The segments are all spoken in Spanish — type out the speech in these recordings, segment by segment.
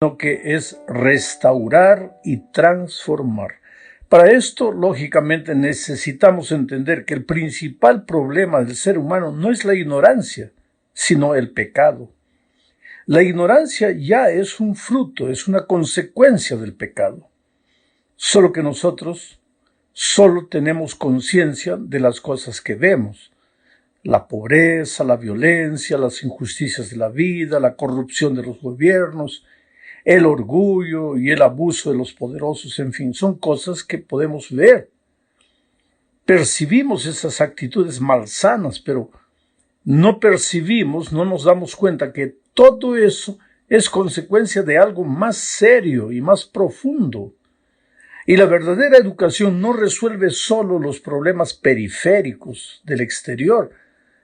sino que es restaurar y transformar. Para esto, lógicamente, necesitamos entender que el principal problema del ser humano no es la ignorancia, sino el pecado. La ignorancia ya es un fruto, es una consecuencia del pecado. Solo que nosotros solo tenemos conciencia de las cosas que vemos. La pobreza, la violencia, las injusticias de la vida, la corrupción de los gobiernos, el orgullo y el abuso de los poderosos, en fin, son cosas que podemos ver. Percibimos esas actitudes malsanas, pero no percibimos, no nos damos cuenta que todo eso es consecuencia de algo más serio y más profundo. Y la verdadera educación no resuelve solo los problemas periféricos del exterior,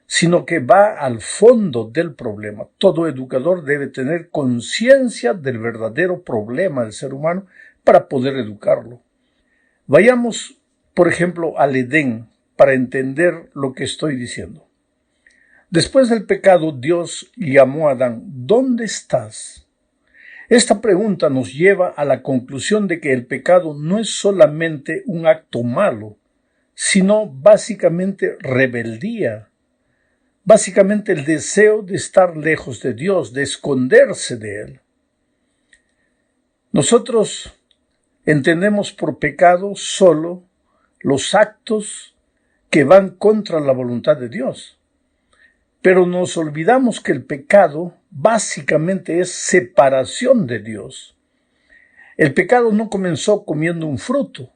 sino que va al fondo del problema. Todo educador debe tener conciencia del verdadero problema del ser humano para poder educarlo. Vayamos, por ejemplo, al Edén para entender lo que estoy diciendo. Después del pecado, Dios llamó a Adán: ¿dónde estás? Esta pregunta nos lleva a la conclusión de que el pecado no es solamente un acto malo, sino básicamente rebeldía. Básicamente el deseo de estar lejos de Dios, de esconderse de Él. Nosotros entendemos por pecado solo los actos que van contra la voluntad de Dios. Pero nos olvidamos que el pecado básicamente es separación de Dios. El pecado no comenzó comiendo un fruto.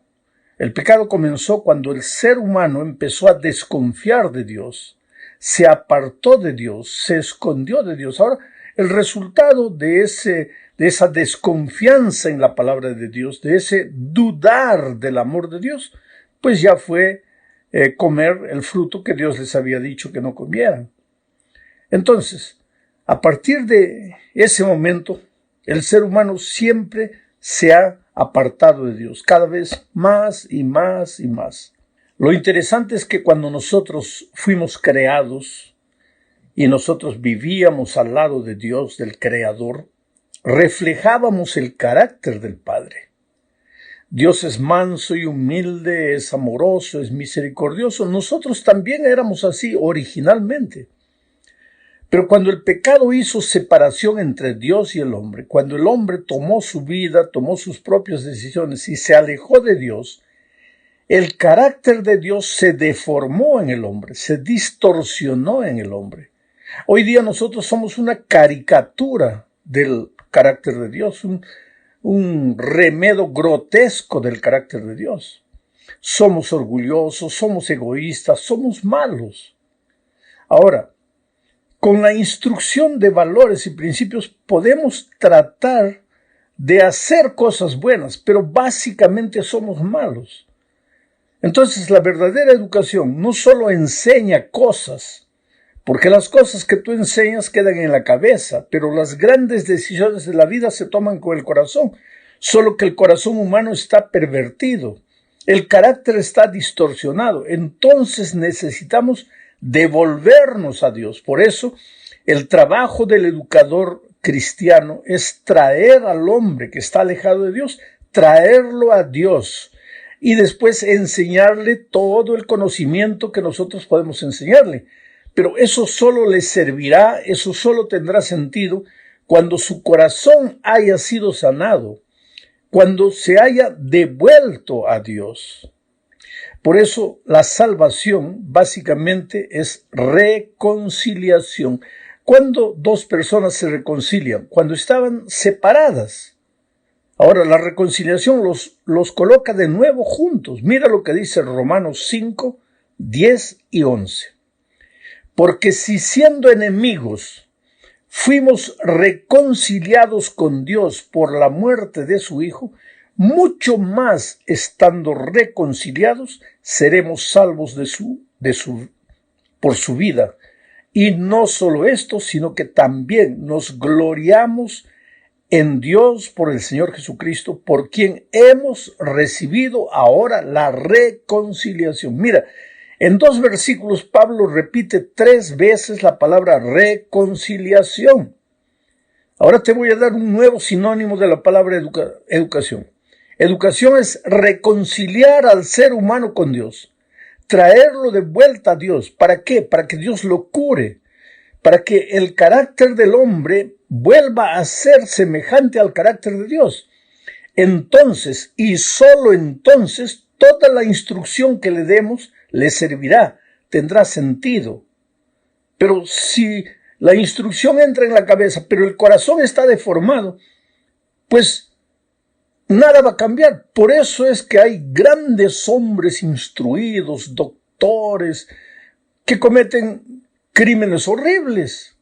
El pecado comenzó cuando el ser humano empezó a desconfiar de Dios. Se apartó de Dios, se escondió de Dios. Ahora, el resultado de esa desconfianza en la palabra de Dios, de ese dudar del amor de Dios, pues ya fue comer el fruto que Dios les había dicho que no comieran. Entonces, a partir de ese momento, el ser humano siempre se ha apartado de Dios, cada vez más y más y más. Lo interesante es que cuando nosotros fuimos creados y nosotros vivíamos al lado de Dios, del Creador, reflejábamos el carácter del Padre. Dios es manso y humilde, es amoroso, es misericordioso. Nosotros también éramos así originalmente. Pero cuando el pecado hizo separación entre Dios y el hombre, cuando el hombre tomó su vida, tomó sus propias decisiones y se alejó de Dios, el carácter de Dios se deformó en el hombre, se distorsionó en el hombre. Hoy día nosotros somos una caricatura del carácter de Dios, un remedo grotesco del carácter de Dios. Somos orgullosos, somos egoístas, somos malos. Ahora, con la instrucción de valores y principios podemos tratar de hacer cosas buenas, pero básicamente somos malos. Entonces, la verdadera educación no solo enseña cosas, porque las cosas que tú enseñas quedan en la cabeza, pero las grandes decisiones de la vida se toman con el corazón, solo que el corazón humano está pervertido, el carácter está distorsionado, entonces necesitamos devolvernos a Dios. Por eso, el trabajo del educador cristiano es traer al hombre que está alejado de Dios, traerlo a Dios, y después enseñarle todo el conocimiento que nosotros podemos enseñarle. Pero eso solo le servirá, eso solo tendrá sentido cuando su corazón haya sido sanado, cuando se haya devuelto a Dios. Por eso la salvación básicamente es reconciliación. ¿Cuándo dos personas se reconcilian? Cuando estaban separadas. Ahora, la reconciliación los coloca de nuevo juntos. Mira lo que dice Romanos 5, 10 y 11. Porque si siendo enemigos fuimos reconciliados con Dios por la muerte de su Hijo, mucho más estando reconciliados seremos salvos por su vida. Y no solo esto, sino que también nos gloriamos en Dios por el Señor Jesucristo, por quien hemos recibido ahora la reconciliación. Mira, en 2 versículos Pablo repite 3 veces la palabra reconciliación. Ahora te voy a dar un nuevo sinónimo de la palabra educación. Educación es reconciliar al ser humano con Dios, traerlo de vuelta a Dios. ¿Para qué? Para que Dios lo cure, para que el carácter del hombre vuelva a ser semejante al carácter de Dios. Entonces, y solo entonces, toda la instrucción que le demos le servirá, tendrá sentido. Pero si la instrucción entra en la cabeza, pero el corazón está deformado, pues nada va a cambiar. Por eso es que hay grandes hombres instruidos, doctores, que cometen crímenes horribles,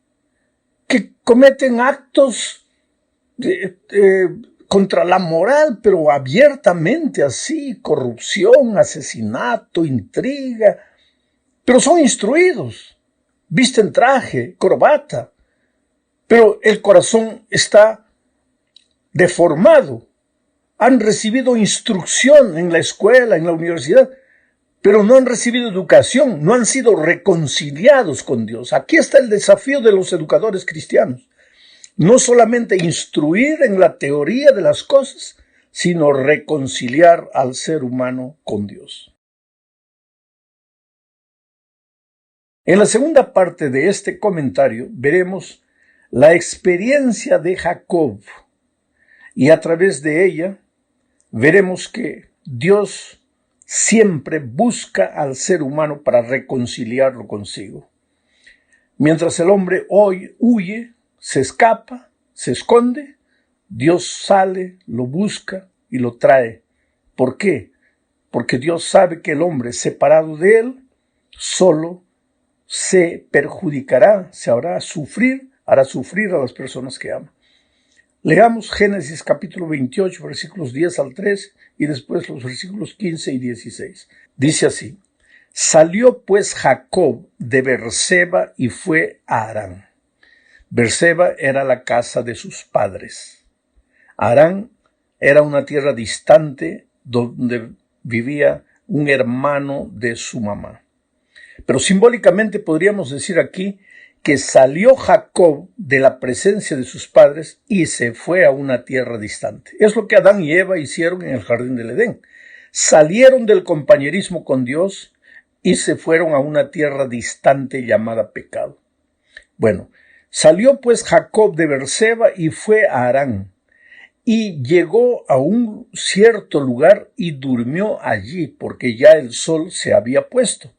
que cometen actos contra la moral, pero abiertamente así, corrupción, asesinato, intriga, pero son instruidos, visten traje, corbata, pero el corazón está deformado. Han recibido instrucción en la escuela, en la universidad, pero no han recibido educación, no han sido reconciliados con Dios. Aquí está el desafío de los educadores cristianos. No solamente instruir en la teoría de las cosas, sino reconciliar al ser humano con Dios. En la segunda parte de este comentario veremos la experiencia de Jacob y a través de ella veremos que Dios siempre busca al ser humano para reconciliarlo consigo. Mientras el hombre hoy huye, se escapa, se esconde, Dios sale, lo busca y lo trae. ¿Por qué? Porque Dios sabe que el hombre separado de él solo se perjudicará, se hará sufrir a las personas que ama. Leamos Génesis capítulo 28, versículos 10 al 3 y después los versículos 15 y 16. Dice así: Salió pues Jacob de Beerseba y fue a Harán. Beerseba era la casa de sus padres. Harán era una tierra distante donde vivía un hermano de su mamá. Pero simbólicamente podríamos decir aquí que salió Jacob de la presencia de sus padres y se fue a una tierra distante. Es lo que Adán y Eva hicieron en el jardín del Edén. Salieron del compañerismo con Dios y se fueron a una tierra distante llamada pecado. Bueno, salió pues Jacob de Beerseba y fue a Harán, y llegó a un cierto lugar y durmió allí, porque ya el sol se había puesto.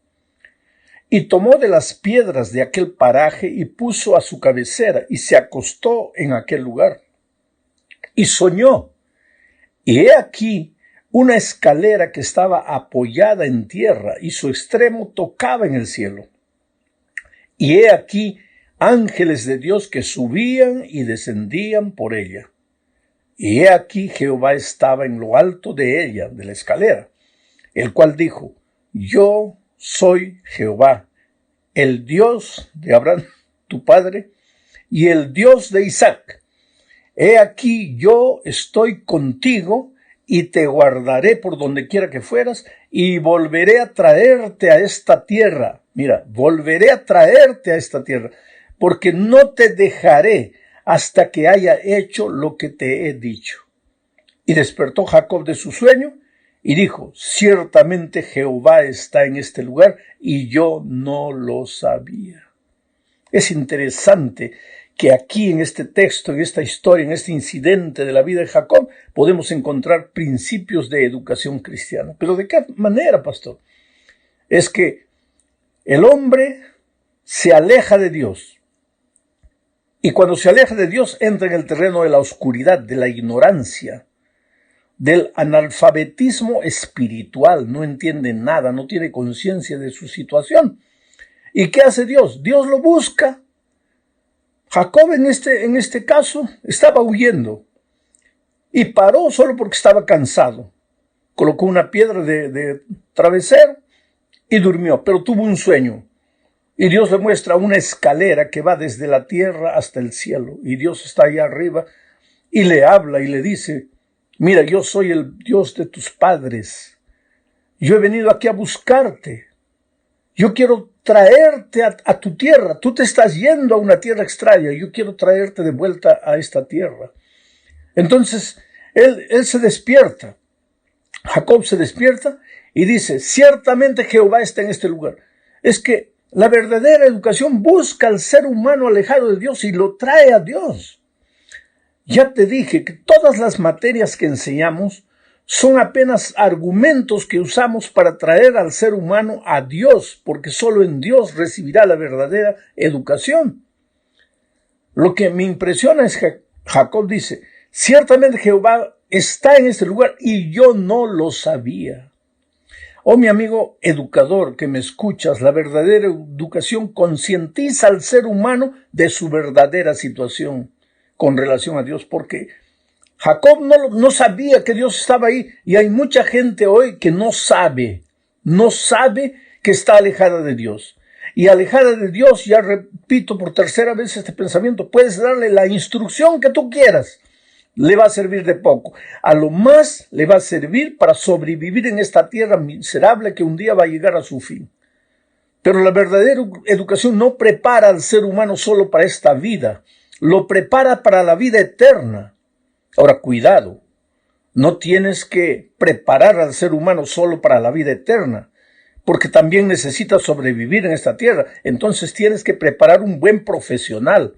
Y tomó de las piedras de aquel paraje y puso a su cabecera, y se acostó en aquel lugar. Y soñó, y he aquí una escalera que estaba apoyada en tierra, y su extremo tocaba en el cielo. Y he aquí ángeles de Dios que subían y descendían por ella. Y he aquí Jehová estaba en lo alto de ella, de la escalera, el cual dijo: Yo soy Jehová, el Dios de Abraham, tu padre, y el Dios de Isaac. He aquí yo estoy contigo y te guardaré por donde quiera que fueras y volveré a traerte a esta tierra. Mira, volveré a traerte a esta tierra, porque no te dejaré hasta que haya hecho lo que te he dicho. Y despertó Jacob de su sueño y dijo: Ciertamente Jehová está en este lugar y yo no lo sabía. Es interesante que aquí en este texto, en esta historia, en este incidente de la vida de Jacob, podemos encontrar principios de educación cristiana. ¿Pero de qué manera, pastor? Es que el hombre se aleja de Dios. Y cuando se aleja de Dios, entra en el terreno de la oscuridad, de la ignorancia, del analfabetismo espiritual. No entiende nada, no tiene conciencia de su situación. ¿Y qué hace Dios? Dios lo busca. Jacob en este caso estaba huyendo y paró solo porque estaba cansado. Colocó una piedra de travesero y durmió, pero tuvo un sueño. Y Dios le muestra una escalera que va desde la tierra hasta el cielo. Y Dios está allá arriba y le habla y le dice: Mira, yo soy el Dios de tus padres. Yo he venido aquí a buscarte. Yo quiero traerte a tu tierra. Tú te estás yendo a una tierra extraña. Yo quiero traerte de vuelta a esta tierra. Entonces, él se despierta. Jacob se despierta y dice, ciertamente Jehová está en este lugar. Es que la verdadera educación busca al ser humano alejado de Dios y lo trae a Dios. Ya te dije que todas las materias que enseñamos son apenas argumentos que usamos para traer al ser humano a Dios, porque solo en Dios recibirá la verdadera educación. Lo que me impresiona es que Jacob dice, ciertamente Jehová está en este lugar y yo no lo sabía. Oh, mi amigo educador que me escuchas, la verdadera educación concientiza al ser humano de su verdadera situación con relación a Dios, porque Jacob no sabía que Dios estaba ahí, y hay mucha gente hoy que no sabe que está alejada de Dios. Y alejada de Dios, ya repito por tercera vez este pensamiento, puedes darle la instrucción que tú quieras, le va a servir de poco. A lo más le va a servir para sobrevivir en esta tierra miserable que un día va a llegar a su fin. Pero la verdadera educación no prepara al ser humano solo para esta vida, lo prepara para la vida eterna. Ahora, cuidado, no tienes que preparar al ser humano solo para la vida eterna, porque también necesita sobrevivir en esta tierra. Entonces tienes que preparar un buen profesional.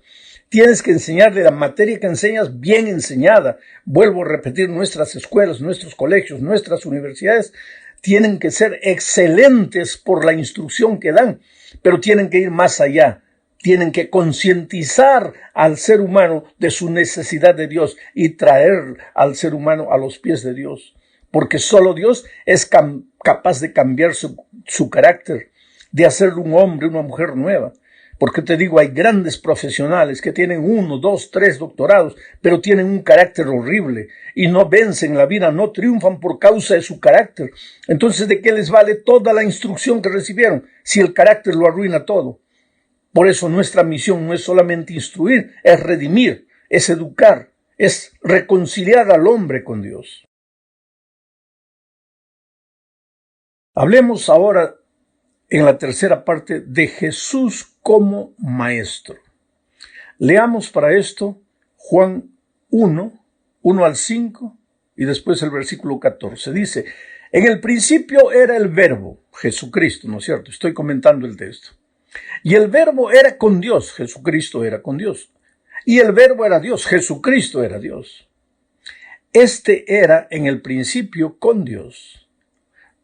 Tienes que enseñarle la materia que enseñas bien enseñada. Vuelvo a repetir, nuestras escuelas, nuestros colegios, nuestras universidades tienen que ser excelentes por la instrucción que dan, pero tienen que ir más allá. Tienen que concientizar al ser humano de su necesidad de Dios y traer al ser humano a los pies de Dios. Porque solo Dios es capaz de cambiar su carácter, de hacerle un hombre, una mujer nueva. Porque te digo, hay grandes profesionales que tienen 1, 2, 3 doctorados, pero tienen un carácter horrible y no vencen la vida, no triunfan por causa de su carácter. Entonces, ¿de qué les vale toda la instrucción que recibieron si el carácter lo arruina todo? Por eso nuestra misión no es solamente instruir, es redimir, es educar, es reconciliar al hombre con Dios. Hablemos ahora en la tercera parte de Jesús como maestro. Leamos para esto Juan 1, 1 al 5 y después el versículo 14. Dice, en el principio era el verbo, Jesucristo, ¿no es cierto? Estoy comentando el texto. Y el verbo era con Dios, Jesucristo era con Dios. Y el verbo era Dios, Jesucristo era Dios. Este era en el principio con Dios.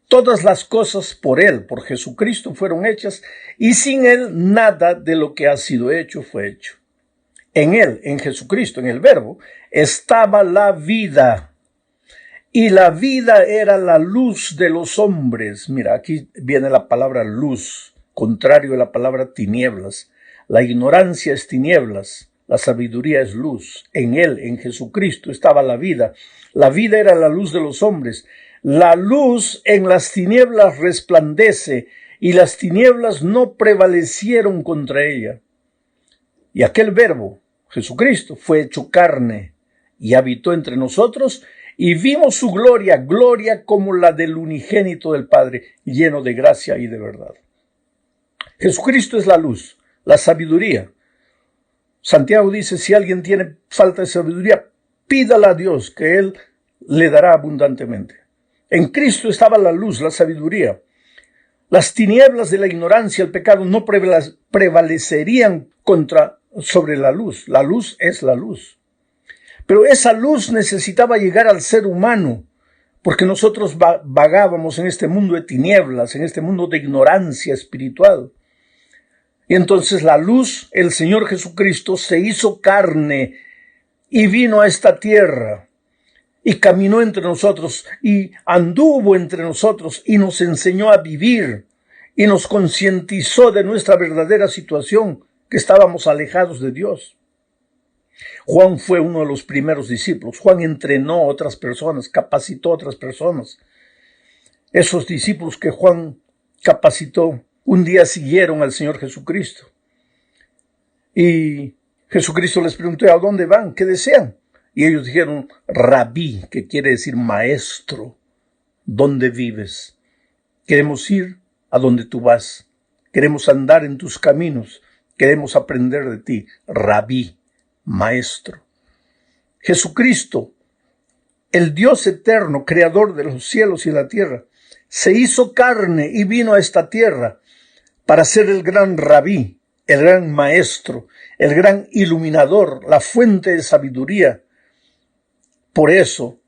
Todas las cosas por Él, por Jesucristo, fueron hechas, y sin Él nada de lo que ha sido hecho fue hecho. En Él, en Jesucristo, en el verbo, estaba la vida. Y la vida era la luz de los hombres. Mira, aquí viene la palabra luz, contrario a la palabra tinieblas. La ignorancia es tinieblas, la sabiduría es luz. En Él, en Jesucristo, estaba la vida. La vida era la luz de los hombres. La luz en las tinieblas resplandece, y las tinieblas no prevalecieron contra ella. Y aquel verbo, Jesucristo, fue hecho carne y habitó entre nosotros, y vimos su gloria, gloria como la del unigénito del Padre, lleno de gracia y de verdad. Jesucristo es la luz, la sabiduría. Santiago dice, si alguien tiene falta de sabiduría, pídala a Dios, que Él le dará abundantemente. En Cristo estaba la luz, la sabiduría. Las tinieblas de la ignorancia, el pecado, no prevalecerían sobre la luz. La luz es la luz. Pero esa luz necesitaba llegar al ser humano, porque nosotros vagábamos en este mundo de tinieblas, en este mundo de ignorancia espiritual. Y entonces la luz, el Señor Jesucristo, se hizo carne y vino a esta tierra. Y caminó entre nosotros, y anduvo entre nosotros, y nos enseñó a vivir, y nos concientizó de nuestra verdadera situación, que estábamos alejados de Dios. Juan fue uno de los primeros discípulos. Juan entrenó a otras personas, capacitó a otras personas. Esos discípulos que Juan capacitó, un día siguieron al Señor Jesucristo. Y Jesucristo les preguntó, ¿a dónde van? ¿Qué desean? Y ellos dijeron, Rabí, que quiere decir maestro, ¿dónde vives? Queremos ir a donde tú vas. queremos andar en tus caminos, queremos aprender de ti, Rabí, maestro. Jesucristo, el Dios eterno, creador de los cielos y la tierra, se hizo carne y vino a esta tierra para ser el gran Rabí, el gran maestro, el gran iluminador, la fuente de sabiduría. Por eso,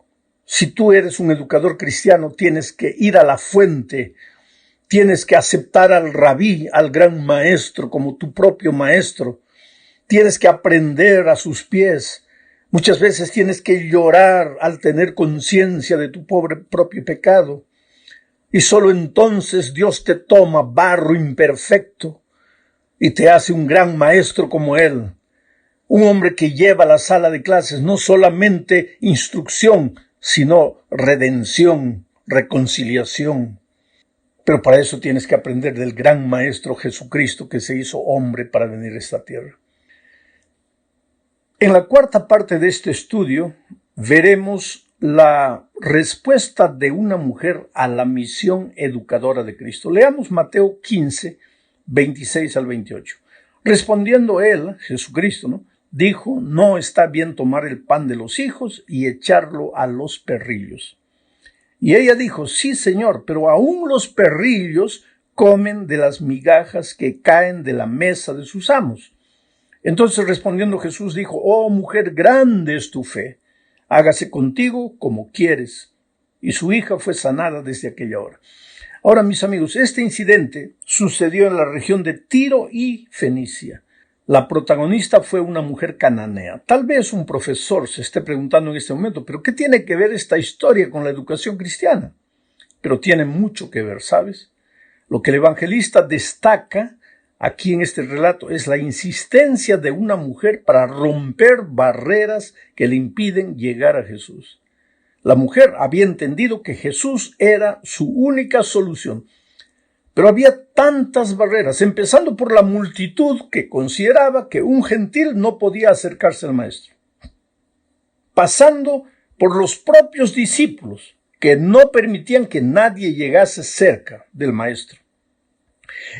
si tú eres un educador cristiano, tienes que ir a la fuente, tienes que aceptar al Rabí, al gran maestro, como tu propio maestro. Tienes que aprender a sus pies. Muchas veces tienes que llorar al tener conciencia de tu propio pecado. Y solo entonces Dios te toma, barro imperfecto, y te hace un gran maestro como Él. Un hombre que lleva a la sala de clases no solamente instrucción, sino redención, reconciliación. Pero para eso tienes que aprender del gran maestro Jesucristo que se hizo hombre para venir a esta tierra. En la cuarta parte de este estudio veremos la respuesta de una mujer a la misión educadora de Cristo. Leamos Mateo 15, 26 al 28. Respondiendo él, Jesucristo, dijo, no está bien tomar el pan de los hijos y echarlo a los perrillos. Y ella dijo, sí, Señor, pero aún los perrillos comen de las migajas que caen de la mesa de sus amos. Entonces respondiendo Jesús dijo, oh mujer, grande es tu fe, hágase contigo como quieres. Y su hija fue sanada desde aquella hora. Ahora, mis amigos, este incidente sucedió en la región de Tiro y Fenicia. La protagonista fue una mujer cananea. Tal vez un profesor se esté preguntando en este momento, ¿pero qué tiene que ver esta historia con la educación cristiana? Pero tiene mucho que ver, ¿sabes? Lo que el evangelista destaca aquí en este relato es la insistencia de una mujer para romper barreras que le impiden llegar a Jesús. La mujer había entendido que Jesús era su única solución. Pero había tantas barreras, empezando por la multitud que consideraba que un gentil no podía acercarse al maestro, pasando por los propios discípulos que no permitían que nadie llegase cerca del maestro,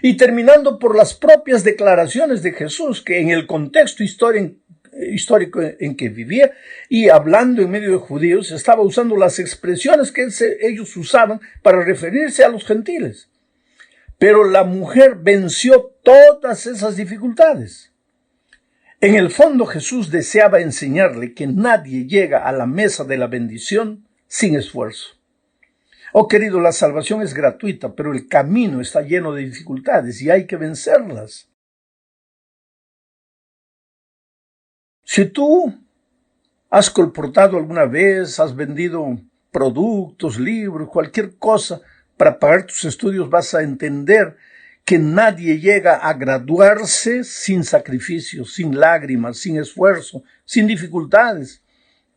y terminando por las propias declaraciones de Jesús, que en el contexto histórico en que vivía y hablando en medio de judíos, estaba usando las expresiones que ellos usaban para referirse a los gentiles. Pero la mujer venció todas esas dificultades. En el fondo, Jesús deseaba enseñarle que nadie llega a la mesa de la bendición sin esfuerzo. Oh, querido, la salvación es gratuita, pero el camino está lleno de dificultades y hay que vencerlas. Si tú has colportado alguna vez, has vendido productos, libros, cualquier cosa, para pagar tus estudios, vas a entender que nadie llega a graduarse sin sacrificio, sin lágrimas, sin esfuerzo, sin dificultades.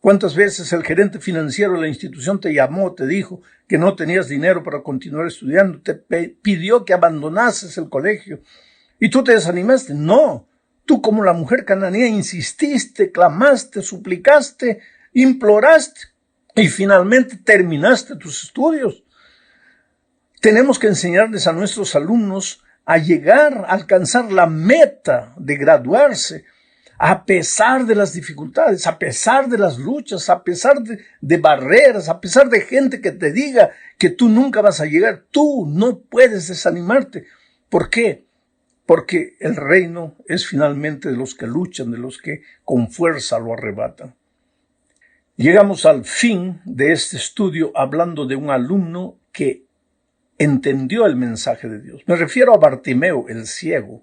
¿Cuántas veces el gerente financiero de la institución te llamó, te dijo que no tenías dinero para continuar estudiando, te pidió que abandonases el colegio y tú te desanimaste? No, tú como la mujer cananea insististe, clamaste, suplicaste, imploraste y finalmente terminaste tus estudios. Tenemos que enseñarles a nuestros alumnos a llegar, a alcanzar la meta de graduarse, a pesar de las dificultades, a pesar de las luchas, a pesar de barreras, a pesar de gente que te diga que tú nunca vas a llegar. Tú no puedes desanimarte. ¿Por qué? Porque el reino es finalmente de los que luchan, de los que con fuerza lo arrebatan. Llegamos al fin de este estudio hablando de un alumno que entendió el mensaje de Dios. Me refiero a Bartimeo, el ciego.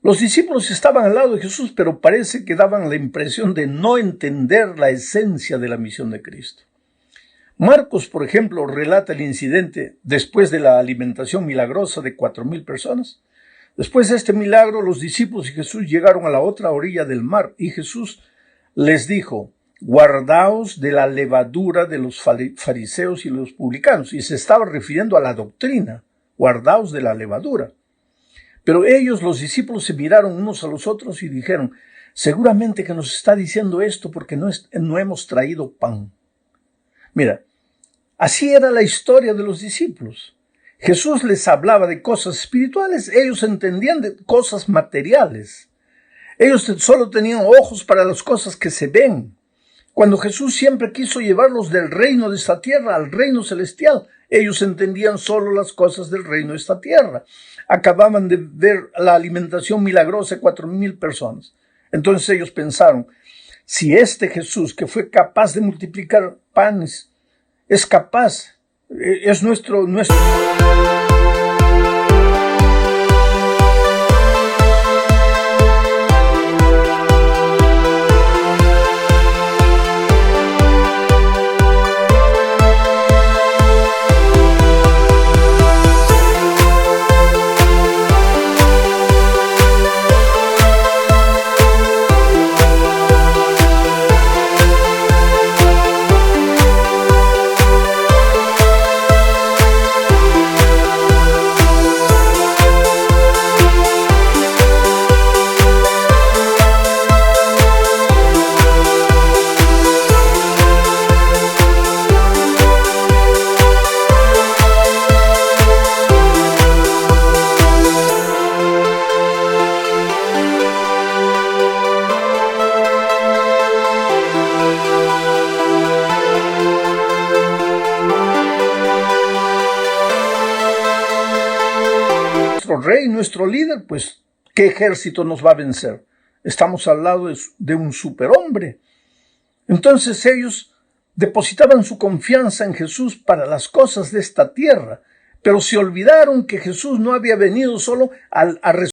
Los discípulos estaban al lado de Jesús, pero parece que daban la impresión de no entender la esencia de la misión de Cristo. Marcos, por ejemplo, relata el incidente después de la alimentación milagrosa de 4,000 personas. Después de este milagro, los discípulos y Jesús llegaron a la otra orilla del mar y Jesús les dijo: guardaos de la levadura de los fariseos y los publicanos. Y se estaba refiriendo a la doctrina, guardaos de la levadura. Pero ellos, los discípulos, se miraron unos a los otros y dijeron: seguramente que nos está diciendo esto porque no hemos traído pan. Mira, así era la historia de los discípulos. Jesús les hablaba de cosas espirituales, ellos entendían de cosas materiales. Ellos solo tenían ojos para las cosas que se ven. Cuando Jesús siempre quiso llevarlos del reino de esta tierra al reino celestial, ellos entendían solo las cosas del reino de esta tierra. Acababan de ver la alimentación milagrosa de 4,000 personas. Entonces ellos pensaron: si este Jesús, que fue capaz de multiplicar panes, es capaz, es nuestro rey, nuestro líder, pues, ¿qué ejército nos va a vencer? Estamos al lado de un superhombre. Entonces ellos depositaban su confianza en Jesús para las cosas de esta tierra, pero se olvidaron que Jesús no había venido solo a resolver